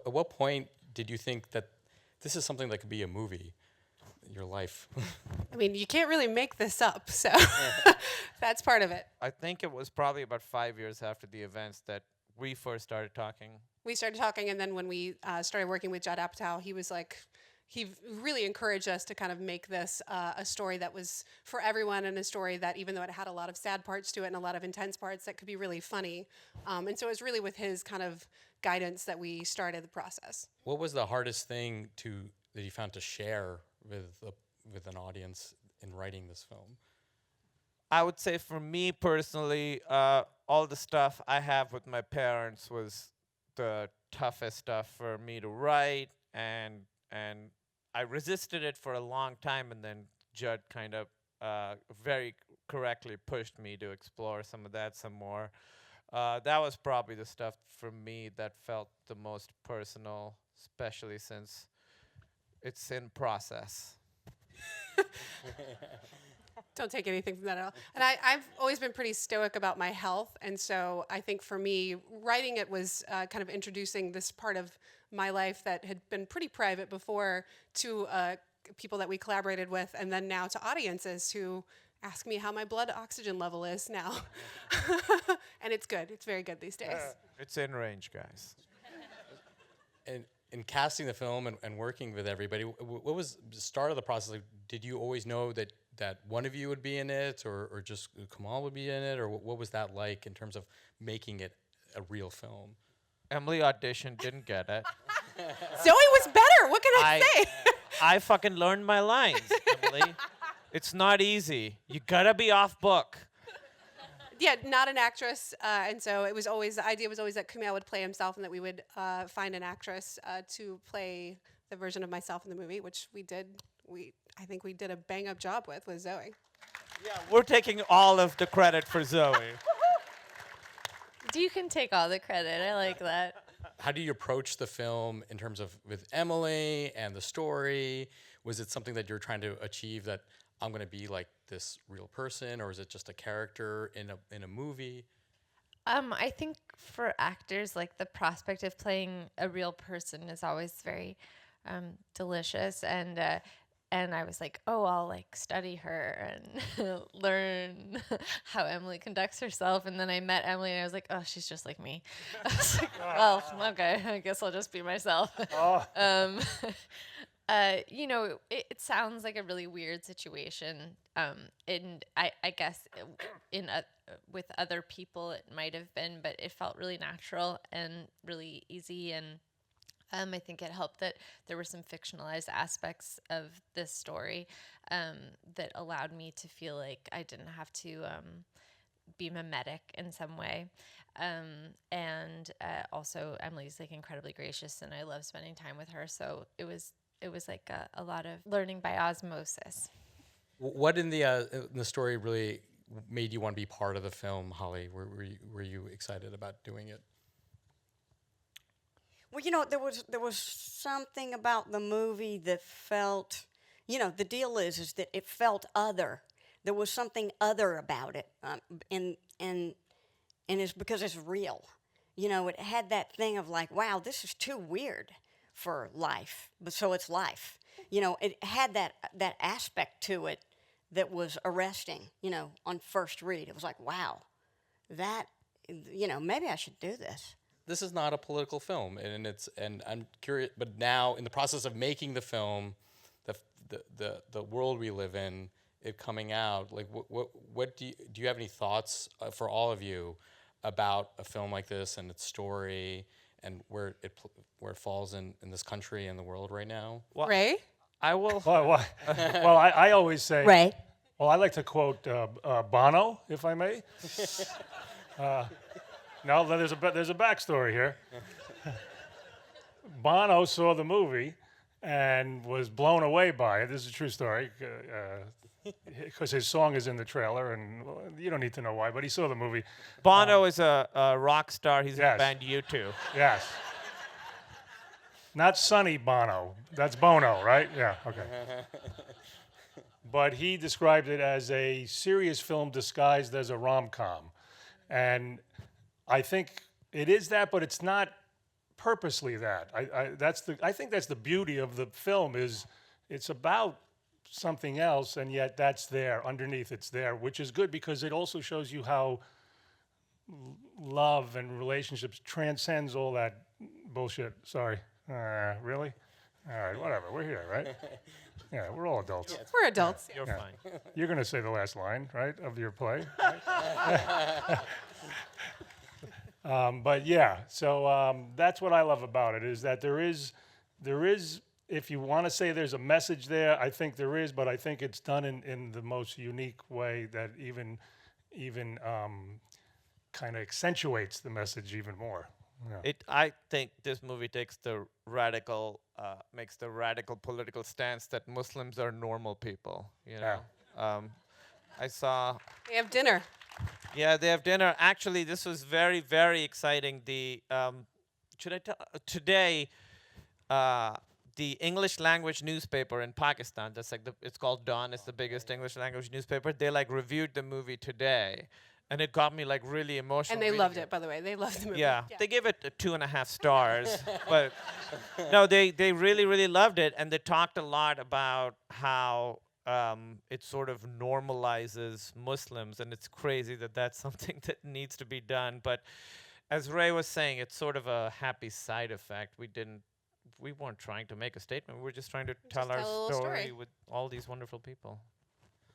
At what point did you think that this is something that could be a movie? Your life. I mean, you can't really make this up, so that's part of it. I think it was probably about 5 years after the events that we first started talking. We started talking, and then when we started working with Judd Apatow, he was like, he really encouraged us to kind of make this a story that was for everyone, and a story that, even though it had a lot of sad parts to it and a lot of intense parts, that could be really funny. And so it was really with his kind of guidance that we started the process. What was the hardest thing that you found to share with an audience in writing this film? I would say for me personally, all the stuff I have with my parents was the toughest stuff for me to write, and I resisted it for a long time, and then Judd kind of very correctly pushed me to explore some of that some more. That was probably the stuff for me that felt the most personal, especially since it's in process. Don't take anything from that at all. And I've always been pretty stoic about my health, and so I think for me, writing it was kind of introducing this part of my life that had been pretty private before to people that we collaborated with, and then now to audiences who ask me how my blood oxygen level is now. And it's good. It's very good these days. It's in range, guys. And in casting the film and working with everybody, what was the start of the process? Like, did you always know that one of you would be in it, or just Kumail would be in it, or what was that like in terms of making it a real film? Emily auditioned, didn't get it. Zoe was better. What can I say? I fucking learned my lines, Emily. It's not easy. You gotta be off book. Yeah, not an actress, and so it was always, the idea was always that Kumail would play himself, and that we would find an actress to play the version of myself in the movie, which we did. I think we did a bang-up job with Zoe. Yeah, we're taking all of the credit for Zoe. You can take all the credit. I like that. How do you approach the film in terms of with Emily and the story? Was it something that you're trying to achieve, that I'm going to be like this real person, or is it just a character in a movie? I think for actors, like, the prospect of playing a real person is always very delicious, and I was like, oh, I'll like study her and learn how Emily conducts herself. And then I met Emily, and I was like, oh, she's just like me. I was like, well, okay, I guess I'll just be myself. You know, it sounds like a really weird situation, and I guess with other people it might have been, but it felt really natural and really easy, and I think it helped that there were some fictionalized aspects of this story that allowed me to feel like I didn't have to be mimetic in some way. And also, Emily's like incredibly gracious, and I love spending time with her. So it was like a lot of learning by osmosis. What in the story really made you want to be part of the film, Holly? Were you excited about doing it? Well, you know, there was something about the movie that felt, you know, the deal is that it felt other. There was something other about it, and it's because it's real. You know, it had that thing of like, wow, this is too weird for life, but so it's life. You know, it had that aspect to it that was arresting. You know, on first read, it was like, wow, that, you know, maybe I should do this. This is not a political film, and I'm curious. But now, in the process of making the film, the world we live in, it coming out, like what do you have any thoughts for all of you about a film like this and its story and where it falls in this country and the world right now? Well, Ray? I will. Well, I always say. Ray? Well, I like to quote Bono, if I may. No, there's a backstory here. Bono saw the movie and was blown away by it. This is a true story, because his song is in the trailer, and well, you don't need to know why, but he saw the movie. Bono is a rock star. He's in Yes. the band U2. Yes. Not Sonny Bono. That's Bono, right? Yeah, okay. But he described it as a serious film disguised as a rom-com. And I think it is that, but it's not purposely that. I think that's the beauty of the film is it's about something else, and yet that's there underneath. It's there, which is good because it also shows you how love and relationships transcends all that bullshit. Sorry, really? All right, whatever. We're here, right? Yeah, we're all adults. We're adults. You're fine. You're going to say the last line, right, of your play. Right? But yeah, so that's what I love about it is that there is, if you want to say there's a message there, I think there is, but I think it's done in the most unique way that even kind of accentuates the message even more. Yeah. I think this movie takes makes the radical political stance that Muslims are normal people. You know, I saw. We have dinner. Yeah, they have dinner. Actually, this was very, very exciting. Should I tell today? The English language newspaper in Pakistan, that's like it's called Dawn. It's the biggest English language newspaper. They like reviewed the movie today, and it got me like really emotional. And they reading loved it, by the way. They loved the movie. Yeah, they gave it 2.5 stars, but no, they really, really loved it, and they talked a lot about how it sort of normalizes Muslims, and it's crazy that that's something that needs to be done. But as Ray was saying, it's sort of a happy side effect. We weren't trying to make a statement. We were just trying to tell our tell a little story story. with all these wonderful people.